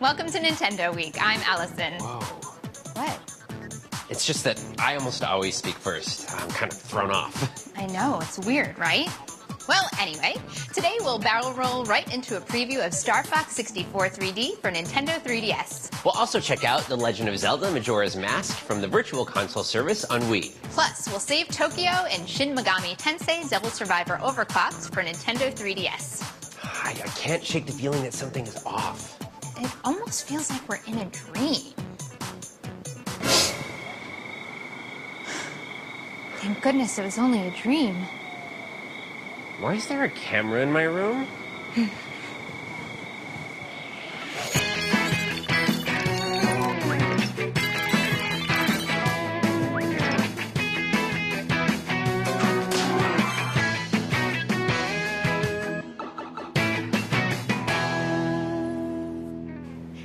Welcome to Nintendo Week. I'm Allison. Whoa. What? It's just that I almost always speak first. I'm kind of thrown off. I know, it's weird, right? Well, anyway, today we'll barrel roll right into a preview of Star Fox 64 3D for Nintendo 3DS. We'll also check out The Legend of Zelda Majora's Mask from the Virtual Console service on Wii. Plus, we'll save Tokyo in Shin Megami Tensei Devil Survivor Overclocked for Nintendo 3DS. I can't shake the feeling that something is off. It almost feels like we're in a dream. Thank goodness it was only a dream. Why is there a camera in my room?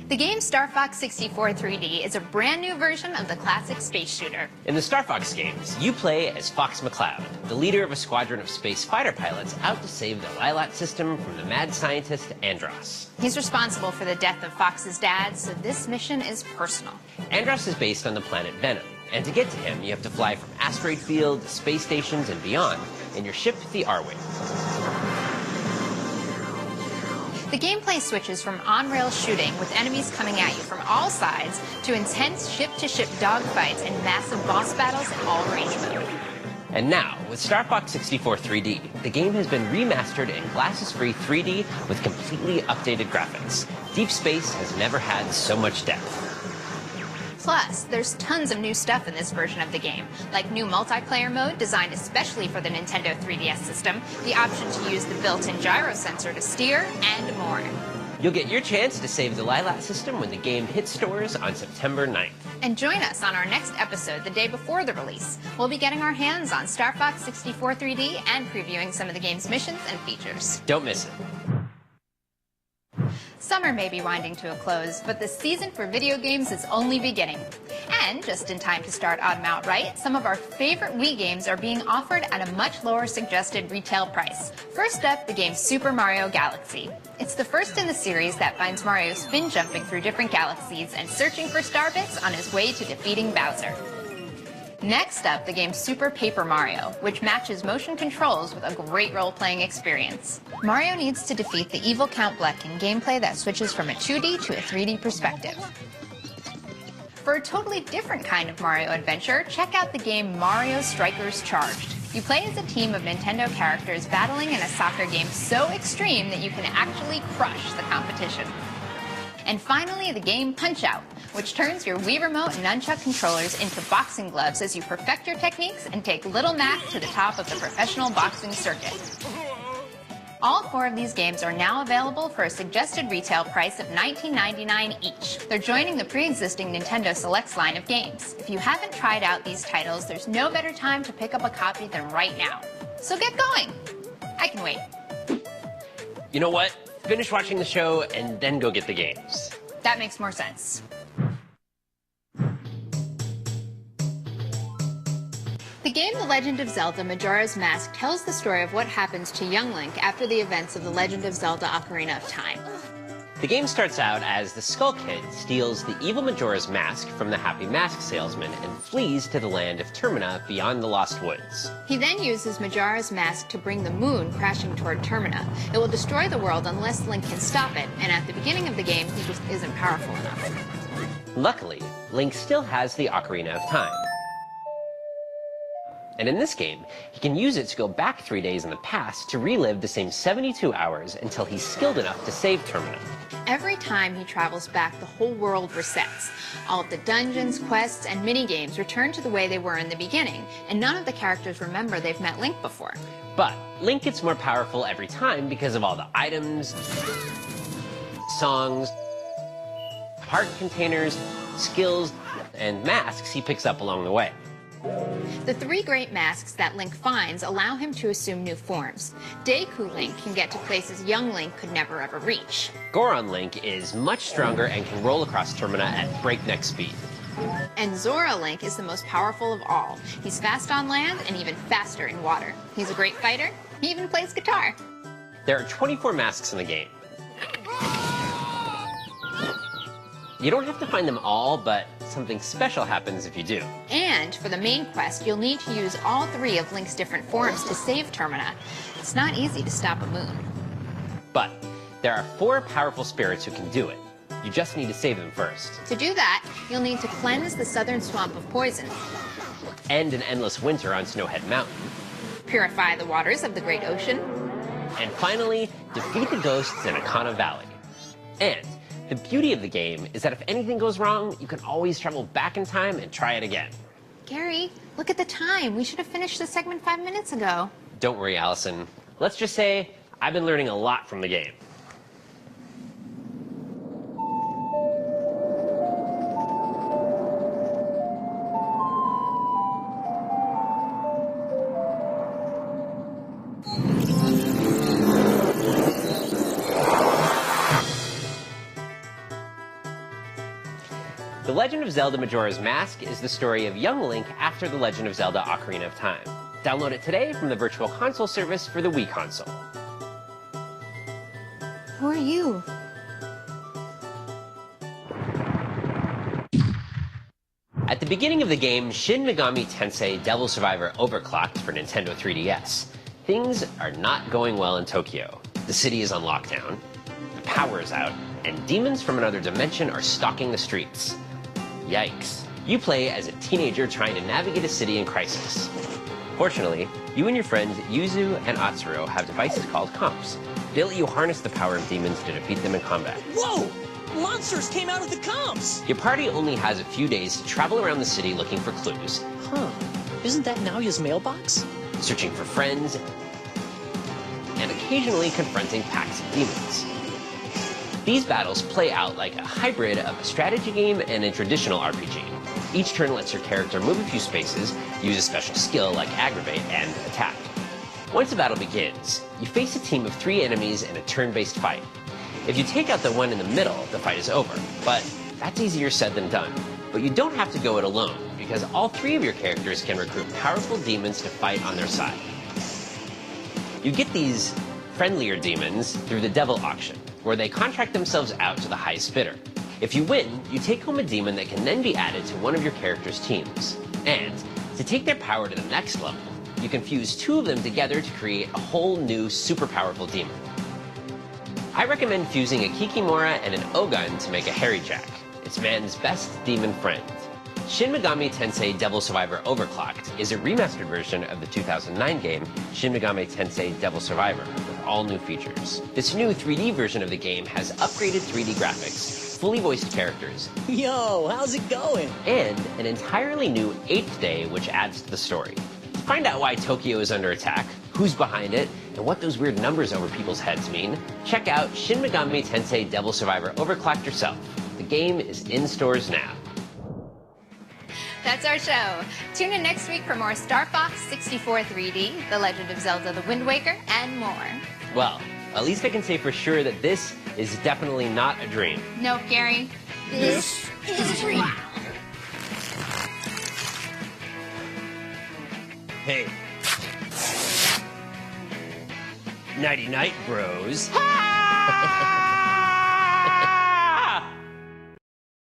The game Star Fox 64 3D is a brand new version of the classic space shooter. In the Star Fox games, you play as Fox McCloud, the leader of a squadron of space fighter pilots out to save the Lilat system from the mad scientist Andros. He's responsible for the death of Fox's dad, so this mission is personal. Andros is based on the planet Venom, and to get to him, you have to fly from asteroid field, space stations, and beyond in your ship, the R-Wing. The gameplay switches from on-rail shooting with enemies coming at you from all sides to intense ship-to-ship dogfights and massive boss battles in all-range mode. And now, with Star Fox 64 3D, the game has been remastered in glasses-free 3D with completely updated graphics. Deep Space has never had so much depth. Plus, there's tons of new stuff in this version of the game, like new multiplayer mode designed especially for the Nintendo 3DS system, the option to use the built-in gyro sensor to steer, and more. You'll get your chance to save the Lilat system when the game hits stores on September 9th. And join us on our next episode the day before the release. We'll be getting our hands on Star Fox 64 3D and previewing some of the game's missions and features. Don't miss it. Summer may be winding to a close, but the season for video games is only beginning. And just in time to start Autumn Out Right, some of our favorite Wii games are being offered at a much lower suggested retail price. First up, the game Super Mario Galaxy. It's the first in the series that finds Mario spin jumping through different galaxies and searching for star bits on his way to defeating Bowser. Next up, the game Super Paper Mario, which matches motion controls with a great role-playing experience. Mario needs to defeat the evil Count Bleck in gameplay that switches from a 2D to a 3D perspective. For a totally different kind of Mario adventure, check out the game Mario Strikers Charged. You play as a team of Nintendo characters battling in a soccer game so extreme that you can actually crush the competition. And finally, the game Punch-Out, which turns your Wii Remote and Nunchuck controllers into boxing gloves as you perfect your techniques and take Little Mac to the top of the professional boxing circuit. All four of these games are now available for a suggested retail price of $19.99 each. They're joining the pre-existing Nintendo Selects line of games. If you haven't tried out these titles, there's no better time to pick up a copy than right now. So get going! I can wait. You know what? Finish watching the show and then go get the games. That makes more sense. The game The Legend of Zelda Majora's Mask tells the story of what happens to young Link after the events of The Legend of Zelda Ocarina of Time. The game starts out as the Skull Kid steals the evil Majora's Mask from the Happy Mask salesman and flees to the land of Termina beyond the Lost Woods. He then uses Majora's Mask to bring the moon crashing toward Termina. It will destroy the world unless Link can stop it, and at the beginning of the game, he just isn't powerful enough. Luckily, Link still has the Ocarina of Time. And in this game, he can use it to go back 3 days in the past to relive the same 72 hours until he's skilled enough to save Termina. Every time he travels back, the whole world resets. All of the dungeons, quests, and mini-games return to the way they were in the beginning, and none of the characters remember they've met Link before. But Link gets more powerful every time because of all the items, songs, heart containers, skills, and masks he picks up along the way. The three great masks that Link finds allow him to assume new forms. Deku Link can get to places young Link could never ever reach. Goron Link is much stronger and can roll across Termina at breakneck speed. And Zora Link is the most powerful of all. He's fast on land and even faster in water. He's a great fighter. He even plays guitar. There are 24 masks in the game. You don't have to find them all, but something special happens if you do. And for the main quest, you'll need to use all 3 of Link's different forms to save Termina. It's not easy to stop a moon. But there are 4 powerful spirits who can do it. You just need to save them first. To do that, you'll need to cleanse the southern swamp of poison, End an endless winter on Snowhead Mountain. purify the waters of the Great Ocean, And finally, defeat the ghosts in Akana Valley. And the beauty of the game is that if anything goes wrong, you can always travel back in time and try it again. Gary, look at the time. We should have finished this segment 5 minutes ago. Don't worry, Allison. Let's just say I've been learning a lot from the game. The Legend of Zelda Majora's Mask is the story of young Link after The Legend of Zelda Ocarina of Time. Download it today from the Virtual Console service for the Wii console. Who are you? At the beginning of the game, Shin Megami Tensei Devil Survivor overclocked for Nintendo 3DS. Things are not going well in Tokyo. The city is on lockdown, the power is out, and demons from another dimension are stalking the streets. Yikes. You play as a teenager trying to navigate a city in crisis. Fortunately, you and your friends Yuzu and Atsuro have devices called comps. They let you harness the power of demons to defeat them in combat. Whoa! Monsters came out of the comps! Your party only has a few days to travel around the city looking for clues, Huh. Isn't that Naoya's mailbox? searching for friends, and occasionally confronting packs of demons. These battles play out like a hybrid of a strategy game and a traditional RPG. Each turn lets your character move a few spaces, use a special skill like Aggravate, and attack. Once the battle begins, you face a team of 3 enemies in a turn-based fight. If you take out the one in the middle, the fight is over, but that's easier said than done. But you don't have to go it alone, because all 3 of your characters can recruit powerful demons to fight on their side. You get these friendlier demons through the Devil Auction, where they contract themselves out to the highest bidder. If you win, you take home a demon that can then be added to one of your character's teams. And to take their power to the next level, you can fuse 2 of them together to create a whole new super powerful demon. I recommend fusing a Kikimora and an Ogun to make a Harry Jack. It's man's best demon friend. Shin Megami Tensei Devil Survivor Overclocked is a remastered version of the 2009 game Shin Megami Tensei Devil Survivor with all new features. This new 3D version of the game has upgraded 3D graphics, fully voiced characters, Yo, how's it going? and an entirely new 8th day which adds to the story. To find out why Tokyo is under attack, who's behind it, and what those weird numbers over people's heads mean, check out Shin Megami Tensei Devil Survivor Overclocked yourself. The game is in stores now. That's our show. Tune in next week for more Star Fox 64 3D, The Legend of Zelda The Wind Waker, and more. Well, at least I can say for sure that this is definitely not a dream. No, Gary. This is real. Hey. Nighty night, bros.